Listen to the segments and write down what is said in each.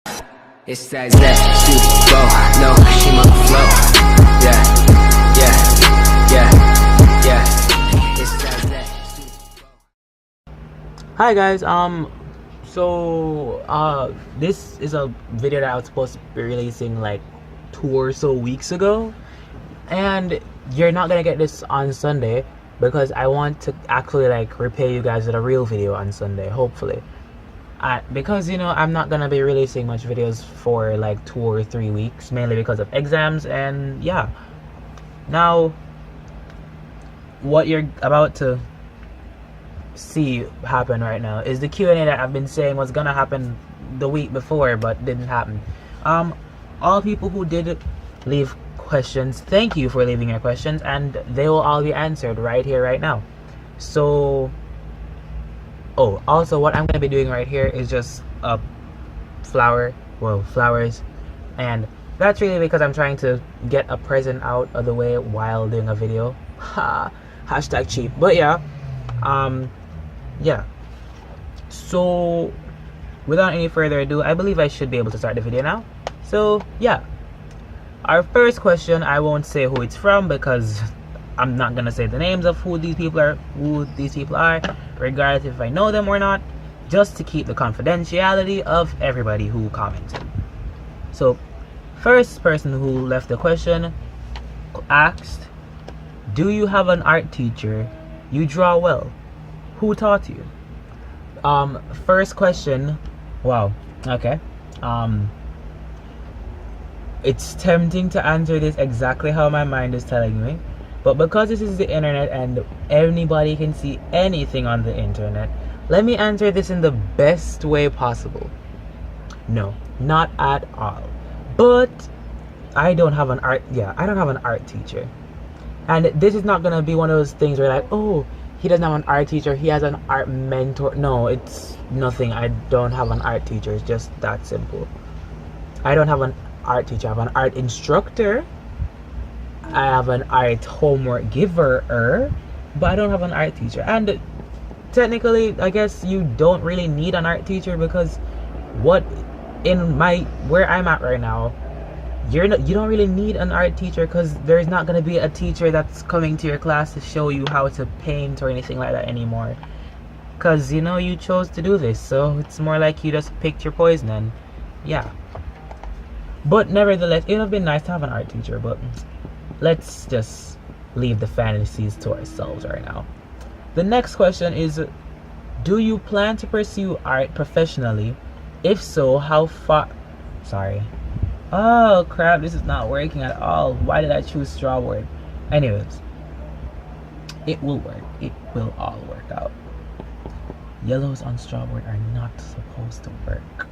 It's that super flow, no, she my flow. Yeah, yeah, yeah, yeah. It's that super flow. Hi guys, this is a video that I was supposed to be releasing like 2 or so weeks ago, and you're not gonna get this on Sunday because I want to actually like repay you guys with a real video on Sunday, hopefully. Because I'm not gonna be releasing much videos for like 2 or 3 weeks, mainly because of exams. And yeah, now what you're about to see happen right now is the Q&A that I've been saying was gonna happen the week before but didn't happen. All people who did leave questions, thank you for leaving your questions, and they will all be answered right here right now. So also what I'm gonna be doing right here is just a flowers, and that's really because I'm trying to get a present out of the way while doing a video. Hashtag cheap. But yeah, so without any further ado, I believe I should be able to start the video now. So yeah, our first question, I won't say who it's from because I'm not gonna say the names of who these people are, regardless if I know them or not, just to keep the confidentiality of everybody who commented. So first person who left the question asked, do you have an art teacher? You draw well. Who taught you? First question. Wow. Okay. It's tempting to answer this exactly how my mind is telling me, but because this is the internet and anybody can see anything on the internet, let me answer this in the best way possible. No, not at all. But I don't have an art teacher. And this is not gonna be one of those things where like, oh, he doesn't have an art teacher, he has an art mentor. No, it's nothing. I don't have an art teacher. It's just that simple. I don't have an art teacher. I have an art instructor. I have an art homework giver, but I don't have an art teacher. And technically, I guess you don't really need an art teacher because where I'm at right now, you don't really need an art teacher because there's not going to be a teacher that's coming to your class to show you how to paint or anything like that anymore, because you chose to do this, so it's more like you just picked your poison. And yeah, but nevertheless, it would have been nice to have an art teacher, but let's just leave the fantasies to ourselves right now. The next question is, do you plan to pursue art professionally? If so, how far? Sorry. Oh crap, this is not working at all. Why did I choose strawboard? Anyways, it will work. It will all work out. Yellows on strawboard are not supposed to work.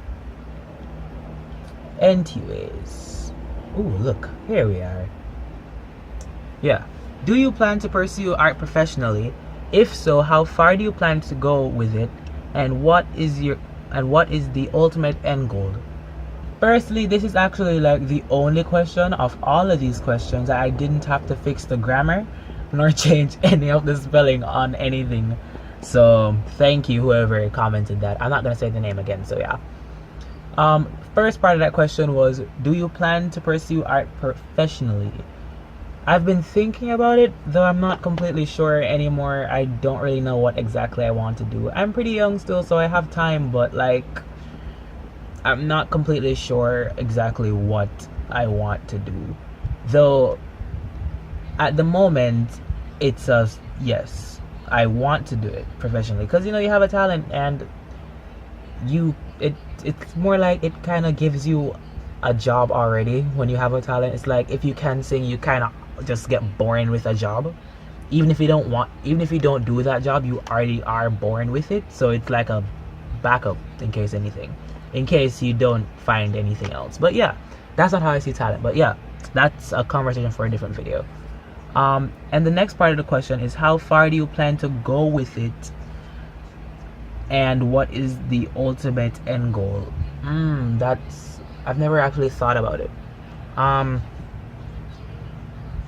Anyways. Ooh, look. Here we are. Yeah. Do you plan to pursue art professionally? If so, how far do you plan to go with it? And what is the ultimate end goal? Firstly, this is actually like the only question of all of these questions that I didn't have to fix the grammar nor change any of the spelling on anything. So thank you whoever commented that. I'm not gonna say the name again, so yeah. First part of that question was, do you plan to pursue art professionally? I've been thinking about it, though I'm not completely sure anymore. I don't really know what exactly I want to do. I'm pretty young still, so I have time, but like, I'm not completely sure exactly what I want to do. Though, at the moment, it's a yes. I want to do it professionally, because you have a talent, and it's more like it kind of gives you a job already when you have a talent. It's like if you can sing, you kind of just get born with a job. Even if you don't do that job, you already are born with it. So it's like a backup in case you don't find anything else. But yeah, that's not how I see talent. But yeah, that's a conversation for a different video. And the next part of the question is, how far do you plan to go with it? And what is the ultimate end goal? I've never actually thought about it.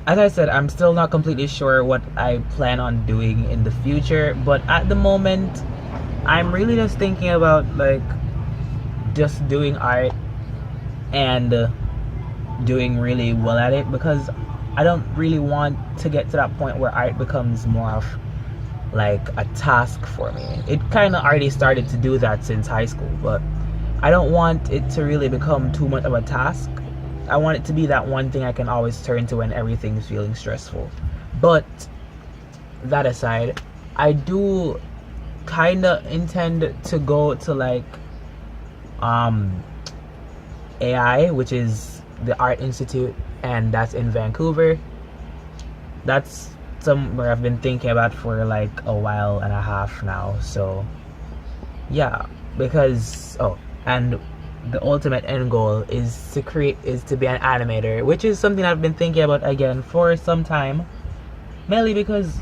As I said, I'm still not completely sure what I plan on doing in the future, but at the moment, I'm really just thinking about like just doing art and doing really well at it, because I don't really want to get to that point where art becomes more of like a task for me. It kind of already started to do that since high school, but I don't want it to really become too much of a task. I want it to be that one thing I can always turn to when everything's feeling stressful. But that aside, I do kind of intend to go to like AI, which is the Art Institute, and that's in Vancouver. That's somewhere I've been thinking about for like a while and a half now. So yeah, because and the ultimate end goal is to be an animator, which is something I've been thinking about again for some time, mainly because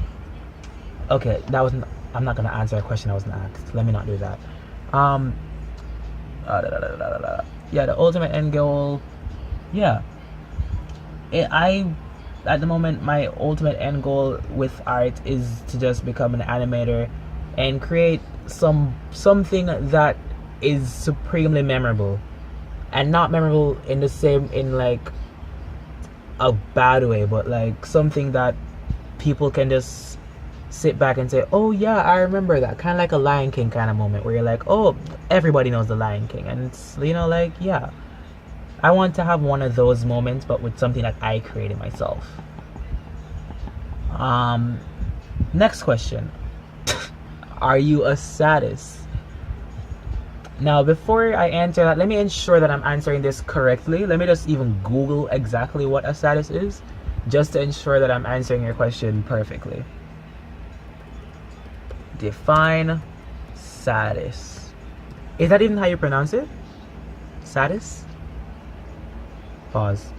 I'm not gonna answer a question I wasn't asked. Let me not do that. Yeah, the ultimate end goal. Yeah, at the moment, my ultimate end goal with art is to just become an animator and create something that is supremely memorable, and not memorable in like a bad way, but like something that people can just sit back and say, oh yeah, I remember that. Kind of like a Lion King kind of moment where you're like, oh, everybody knows the Lion King, and it's, like, yeah, I want to have one of those moments, but with something that I created myself. Next question. Are you a sadist? Now, before I answer that, let me ensure that I'm answering this correctly. Let me just even Google exactly what a sadist is, just to ensure that I'm answering your question perfectly. Define sadist. Is that even how you pronounce it? Sadist? Pause.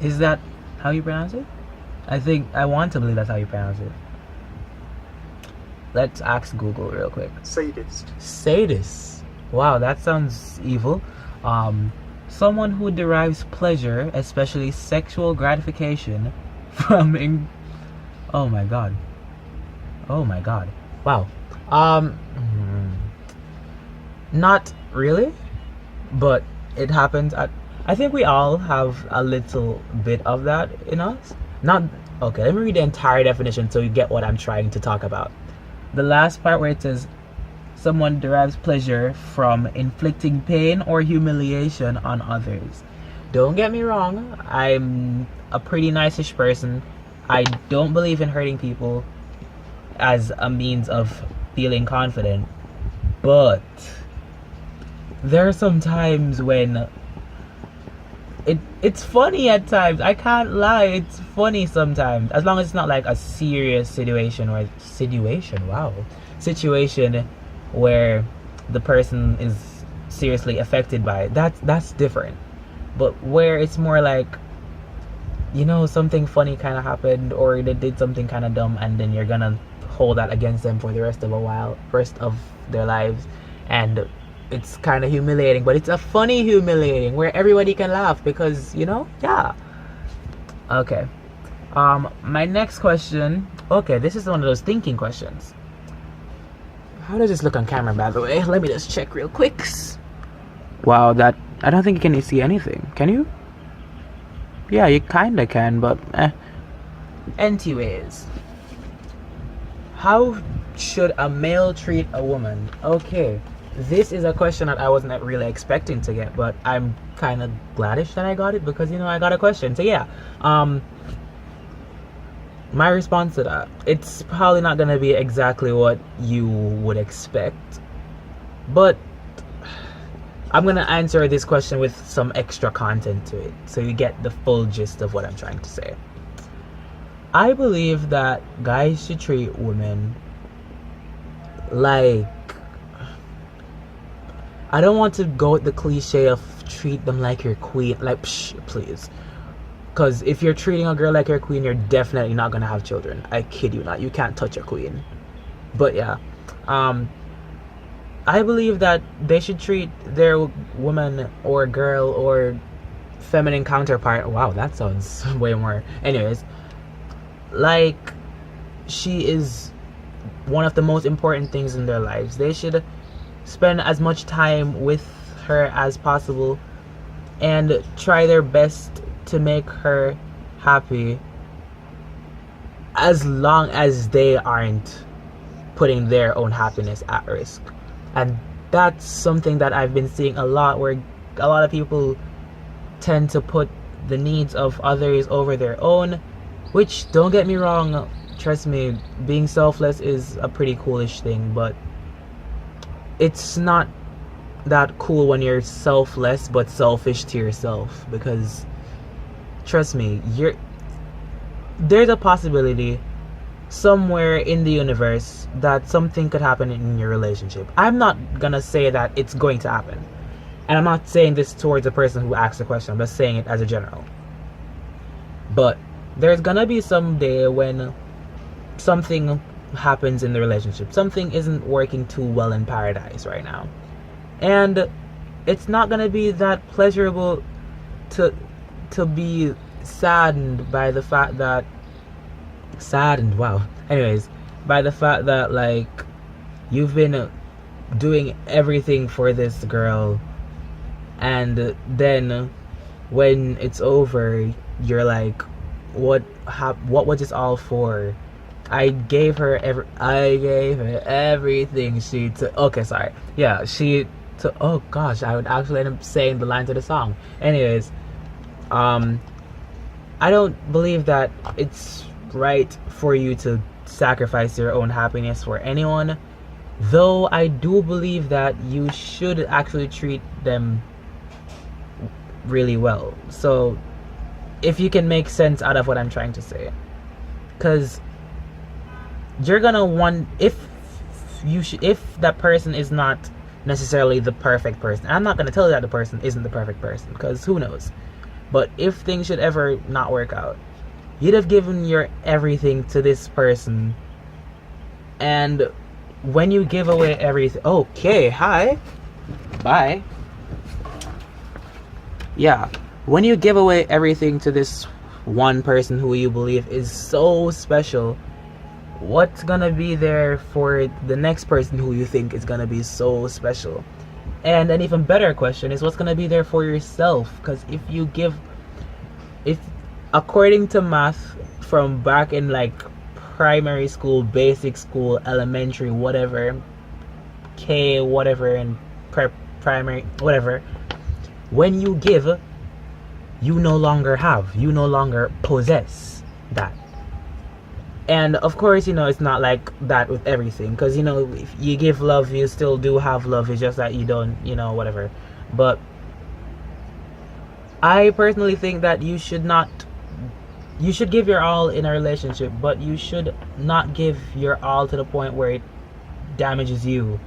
Is that how you pronounce it? I want to believe that's how you pronounce it. Let's ask Google real quick. Sadist. Sadist. Wow, that sounds evil. Someone who derives pleasure, especially sexual gratification, from oh my god. Wow. Not really, but it happens I think we all have a little bit of that in us. Let me read the entire definition so you get what I'm trying to talk about. The last part where it says someone derives pleasure from inflicting pain or humiliation on others. Don't get me wrong, I'm a pretty nice-ish person. I don't believe in hurting people as a means of feeling confident, but there are some times when it's funny at times. I can't lie, it's funny sometimes, as long as it's not like a serious situation where the person is seriously affected by it. That's different. But where it's more like, something funny kind of happened, or they did something kind of dumb, and then you're gonna hold that against them for the rest of their lives, and it's kind of humiliating, but it's a funny humiliating where everybody can laugh because, yeah. Okay. My next question. Okay, this is one of those thinking questions. How does this look on camera, by the way? Let me just check real quick. Wow, I don't think you can see anything. Can you? Yeah, you kinda can, but Anyways. How should a male treat a woman? Okay. This is a question that I wasn't really expecting to get, but I'm kind of gladish that I got it because, I got a question. So yeah, my response to that, it's probably not going to be exactly what you would expect, but I'm going to answer this question with some extra content to it so you get the full gist of what I'm trying to say. I believe that guys should treat women like, I don't want to go with the cliche of treat them like your queen, like, please. Because if you're treating a girl like your queen, you're definitely not going to have children. I kid you not. You can't touch a queen. But yeah. I believe that they should treat their woman or girl or feminine counterpart. Wow, that sounds way more. Anyways. Like she is one of the most important things in their lives. They should spend as much time with her as possible and try their best to make her happy, as long as they aren't putting their own happiness at risk. And that's something that I've been seeing a lot, where a lot of people tend to put the needs of others over their own, which, don't get me wrong, trust me, being selfless is a pretty coolish thing, but it's not that cool when you're selfless but selfish to yourself, because trust me, there's a possibility somewhere in the universe that something could happen in your relationship. I'm not gonna say that it's going to happen, and I'm not saying this towards the person who asked the question, I'm just saying it as a general. But there's gonna be some day when something happens in the relationship, something isn't working too well in paradise right now, and it's not gonna be that pleasurable to be saddened by the fact that by the fact that like you've been doing everything for this girl, and then when it's over you're like, what was this all for? I gave her everything she took. Okay, sorry. Yeah, she took. Oh gosh, I would actually end up saying the lines of the song. Anyways, I don't believe that it's right for you to sacrifice your own happiness for anyone, though I do believe that you should actually treat them really well. So if you can make sense out of what I'm trying to say, because you're gonna want, if that person is not necessarily the perfect person, I'm not gonna tell you that the person isn't the perfect person, because who knows, but if things should ever not work out, you'd have given your everything to this person, and when you give away everything, okay, hi, bye. Yeah, when you give away everything to this one person who you believe is so special, what's gonna be there for the next person who you think is gonna be so special? And an even better question is, what's gonna be there for yourself? Because if according to math from back in like primary school, basic school, elementary, whatever, K, whatever, and primary, whatever, when you give, you no longer possess that. And of course, it's not like that with everything, because if you give love, you still do have love, it's just that you don't, whatever. But I personally think that you should give your all in a relationship, but you should not give your all to the point where it damages you,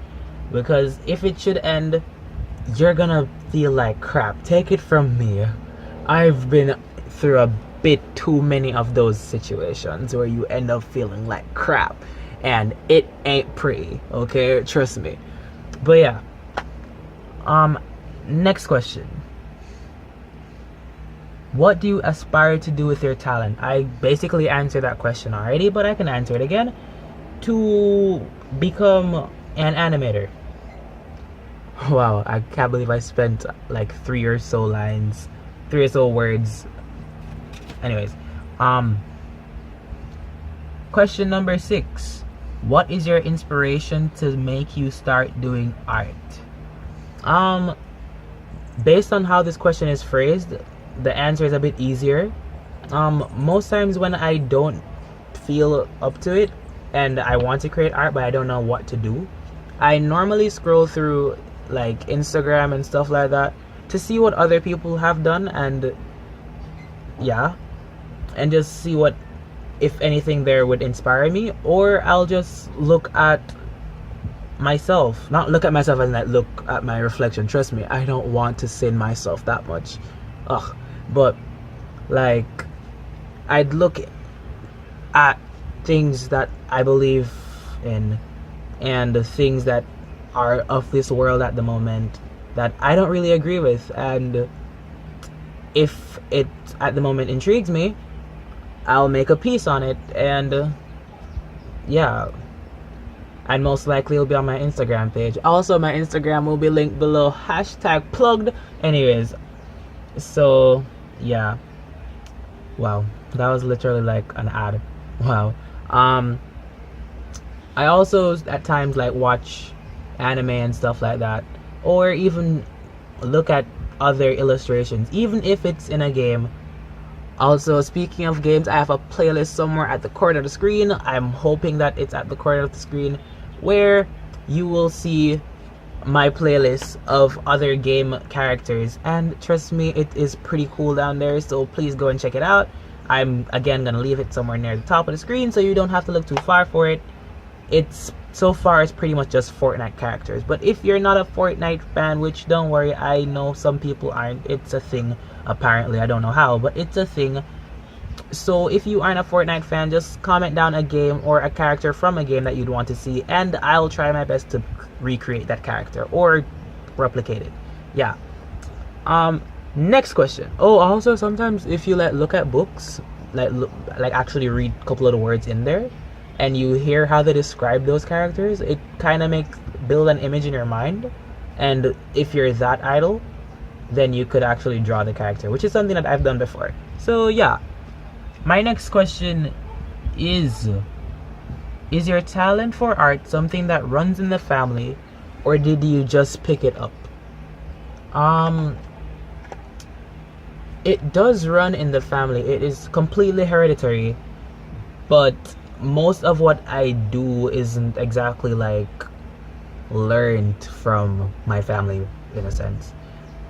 because if it should end, you're gonna feel like crap. Take it from me, I've been through a bit too many of those situations where you end up feeling like crap, and it ain't pretty, okay, trust me. But yeah, next question: what do you aspire to do with your talent? I basically answered that question already, but I can answer it again. To become an animator. Wow, I can't believe I spent like 3 or so words. Anyways, question number 6: what is your inspiration to make you start doing art? Based on how this question is phrased, the answer is a bit easier. Most times when I don't feel up to it and I want to create art but I don't know what to do, I normally scroll through like Instagram and stuff like that to see what other people have done, and just see what, if anything, there would inspire me. Or I'll just look at myself, not look at myself and like look at my reflection. Trust me, I don't want to sin myself that much. But like, I'd look at things that I believe in and the things that are of this world at the moment that I don't really agree with, and if it at the moment intrigues me, I'll make a piece on it. And and most likely it'll be on my Instagram page. Also, my Instagram will be linked below, #plugged. Anyways, so yeah, wow, that was literally like an ad. Wow. I also at times like watch anime and stuff like that, or even look at other illustrations, even if it's in a game. Also, speaking of games, I have a playlist somewhere at the corner of the screen. I'm hoping that it's at the corner of the screen where you will see my playlist of other game characters, and trust me, it is pretty cool down there, so please go and check it out. I'm again gonna leave it somewhere near the top of the screen so you don't have to look too far for it. It's so far it's pretty much just Fortnite characters, but if you're not a Fortnite fan, which don't worry, I know some people aren't, it's a thing apparently, I don't know how, but it's a thing. So if you aren't a Fortnite fan, just comment down a game or a character from a game that you'd want to see, and I'll try my best to recreate that character or replicate it. Yeah. Next question. Oh, also sometimes if you look at books, like actually read a couple of the words in there, and you hear how they describe those characters, it kind of makes build an image in your mind. And if you're that idle, then you could actually draw the character, which is something that I've done before. So yeah, my next question is your talent for art something that runs in the family, or did you just pick it up? It does run in the family. It is completely hereditary, but most of what I do isn't exactly like learned from my family in a sense.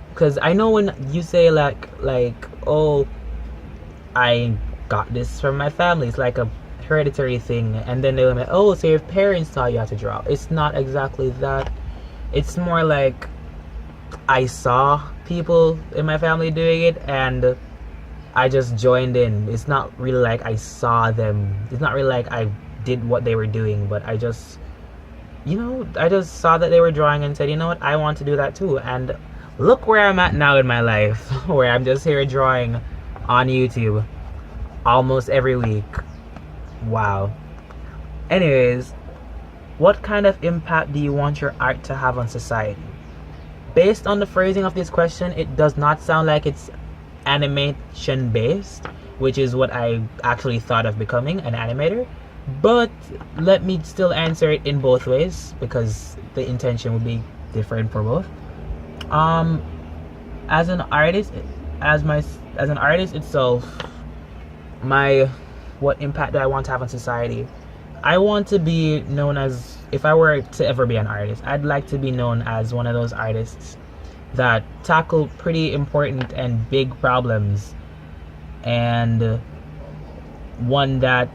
Because I know when you say like oh, I got this from my family, it's like a hereditary thing, and then they're like, oh, so your parents taught you how to draw. It's not exactly that. It's more like I saw people in my family doing it and I just joined in. It's not really like I saw them. It's not really like I did what they were doing, but I just, I just saw that they were drawing and said, you know what, I want to do that too. And look where I'm at now in my life, where I'm just here drawing on YouTube almost every week. Wow. Anyways, what kind of impact do you want your art to have on society? Based on the phrasing of this question, it does not sound like it's animation based, which is what I actually thought of becoming, an animator. But let me still answer it in both ways, because the intention would be different for both. As an artist, as an artist itself, what impact do I want to have on society? I want to be known as, if I were to ever be an artist, I'd like to be known as one of those artists that tackle pretty important and big problems, and one that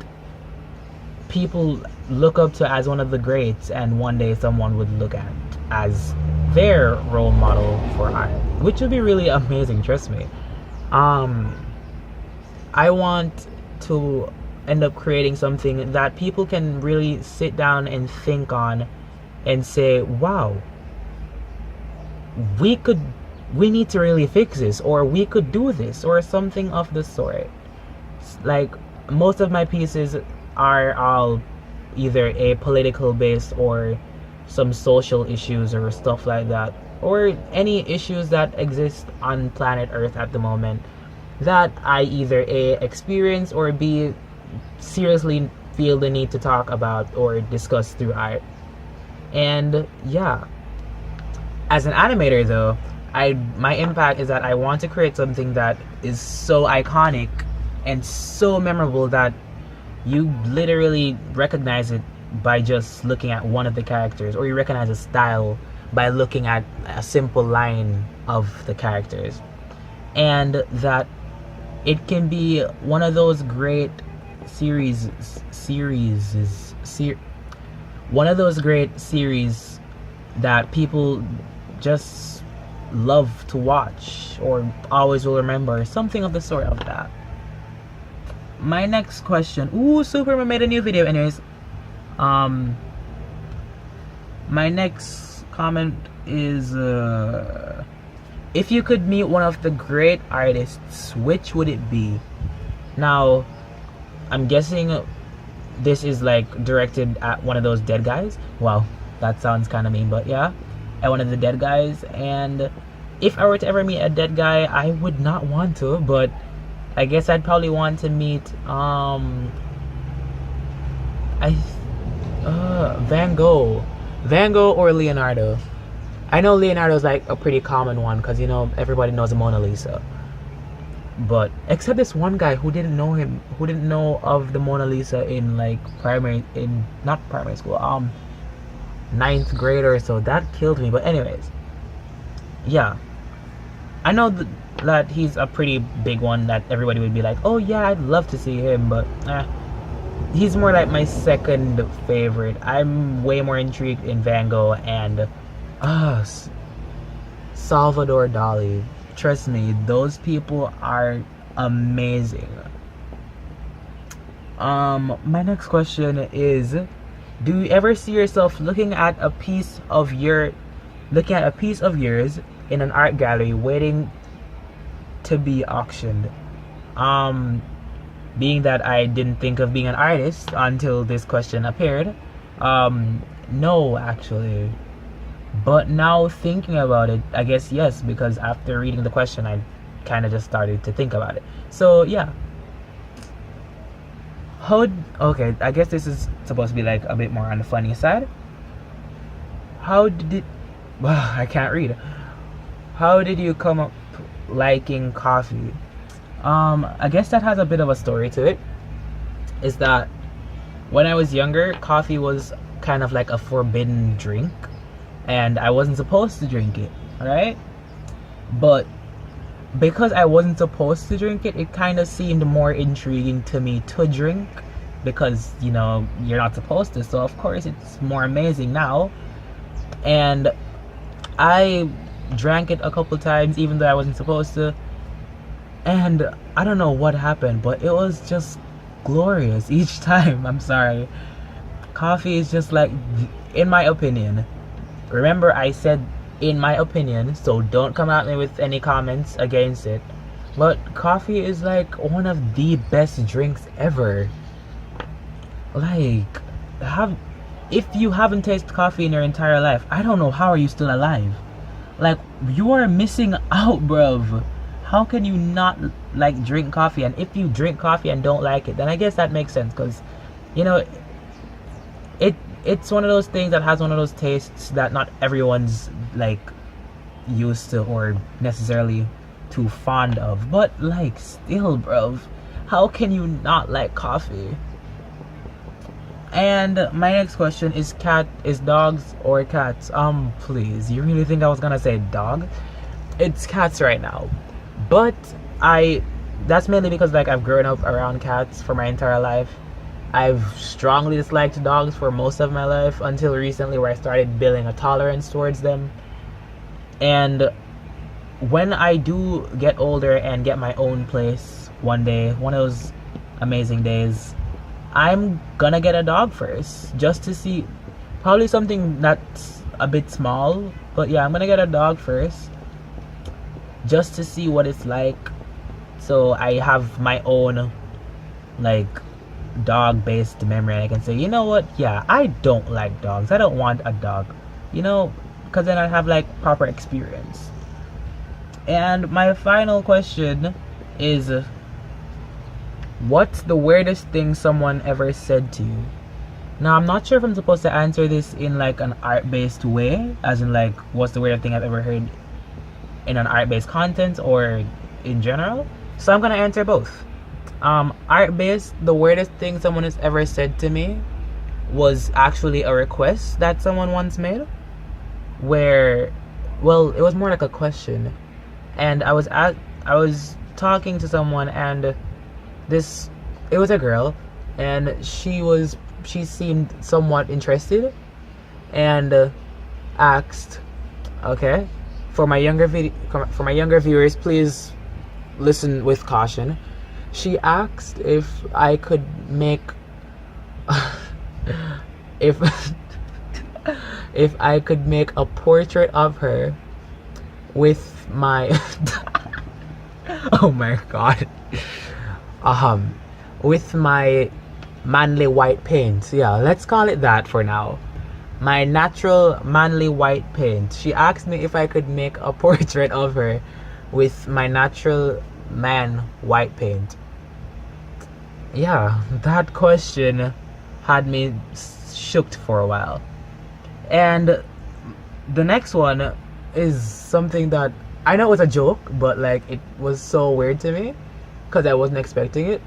people look up to as one of the greats, and one day someone would look at as their role model for art, which would be really amazing, trust me. I want to end up creating something that people can really sit down and think on and say, wow, we need to really fix this, or we could do this, or something of the sort. Like, most of my pieces are all either a political based or some social issues or stuff like that, or any issues that exist on planet Earth at the moment that I either A, experience, or B, seriously feel the need to talk about or discuss through art. And yeah, as an animator though, my impact is that I want to create something that is so iconic and so memorable that you literally recognize it by just looking at one of the characters, or you recognize a style by looking at a simple line of the characters, and that it can be one of those great one of those great series that people just love to watch or always will remember, something of the sort of that. My next question, Superman made a new video. Anyways, my next comment is, if you could meet one of the great artists, which would it be? Now, I'm guessing this is like directed at one of those dead guys. Wow, that sounds kind of mean, but yeah, at one of the dead guys. And if I were to ever meet a dead guy, I would not want to, but I guess I'd probably want to meet Van Gogh or Leonardo. I know Leonardo's like a pretty common one because, you know, everybody knows the Mona Lisa. But except this one guy who didn't know of the Mona Lisa in like not primary school, ninth grade or so. That killed me. But anyways, yeah, I know that he's a pretty big one that everybody would be like, oh yeah, I'd love to see him, but he's more like my second favorite. I'm way more intrigued in Van Gogh and Salvador Dali. Trust me, those people are amazing. My next question is, do you ever see yourself looking at a piece of yours in an art gallery waiting to be auctioned? Being that I didn't think of being an artist until this question appeared, no, actually. But now thinking about it, I guess yes, because after reading the question, I kind of just started to think about it. So yeah. Okay, I guess this is supposed to be like a bit more on the funny side. I can't read. How did you come up liking coffee? I guess that has a bit of a story to it. Is that when I was younger, coffee was kind of like a forbidden drink, and I wasn't supposed to drink it, right? But because I wasn't supposed to drink it, it kind of seemed more intriguing to me to drink, because, you know, you're not supposed to, so of course it's more amazing now. And I drank it a couple times even though I wasn't supposed to, and I don't know what happened, but it was just glorious each time. I'm sorry, coffee is just like, in my opinion, remember I said in my opinion, so don't come at me with any comments against it, but coffee is like one of the best drinks ever. Like, if you haven't tasted coffee in your entire life, I don't know how are you still alive. Like, you are missing out, bruv. How can you not like drink coffee? And if you drink coffee and don't like it, then I guess that makes sense, because, you know, it's one of those things that has one of those tastes that not everyone's like used to or necessarily too fond of. But like, still, bruv, how can you not like coffee? And my next question is dogs or cats? Please, you really think I was gonna say dog? It's cats right now. But that's mainly because like I've grown up around cats for my entire life. I've strongly disliked dogs for most of my life until recently, where I started building a tolerance towards them. And when I do get older and get my own place one day, one of those amazing days, I'm gonna get a dog first, just to see, probably something that's a bit small, but yeah, I'm gonna get a dog first just to see what it's like, so I have my own like dog based memory, and I can say, you know what, yeah, I don't like dogs, I don't want a dog, you know, because then I have like proper experience. And my final question is, what's the weirdest thing someone ever said to you? Now, I'm not sure if I'm supposed to answer this in like an art-based way, as in like, what's the weirdest thing I've ever heard in an art-based content, or in general. So I'm gonna answer both. Art-based, the weirdest thing someone has ever said to me was actually a request that someone once made, where, well, it was more like a question, and I was talking to someone, and it was a girl, and she seemed somewhat interested, and asked, okay, for my younger viewers, please listen with caution. She asked if I could make if I could make a portrait of her with my oh my god, with my manly white paint. Yeah, let's call it that for now. My natural manly white paint. She asked me if I could make a portrait of her with my natural man white paint. Yeah, that question had me shook for a while. And the next one is something that I know it was a joke, but like it was so weird to me because I wasn't expecting it.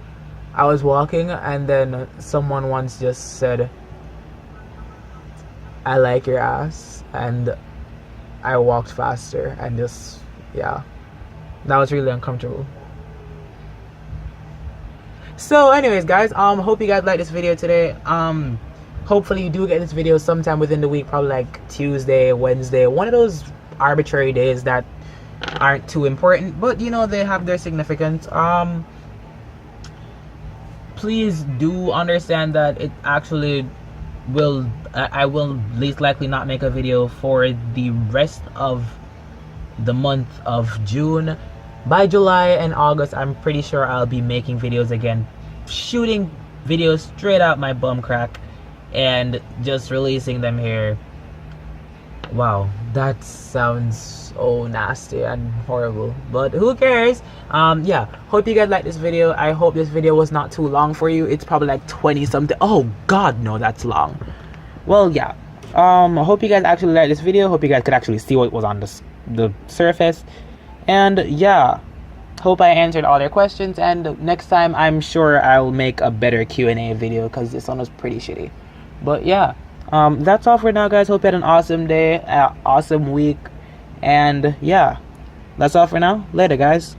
I was walking and then someone once just said, "I like your ass," and I walked faster and just, yeah, that was really uncomfortable. So anyways guys, hope you guys like this video today. Hopefully you do get this video sometime within the week, probably like Tuesday, Wednesday, one of those arbitrary days that aren't too important, but you know, they have their significance. Please do understand that it actually will, I will least likely not make a video for the rest of the month of June. By July and August, I'm pretty sure I'll be making videos again, shooting videos straight out my bum crack and just releasing them here. Wow, that sounds so nasty and horrible, but who cares? Yeah, hope you guys like this video. I hope this video was not too long for you. It's probably like 20 something. Oh god, no, that's long. Well, yeah, I hope you guys actually like this video. Hope you guys could actually see what was on the surface. And yeah, hope I answered all your questions, and next time I'm sure I'll make a better Q&A video because this one was pretty shitty. But yeah, that's all for now guys. Hope you had an awesome day, awesome week, and yeah, that's all for now. Later guys.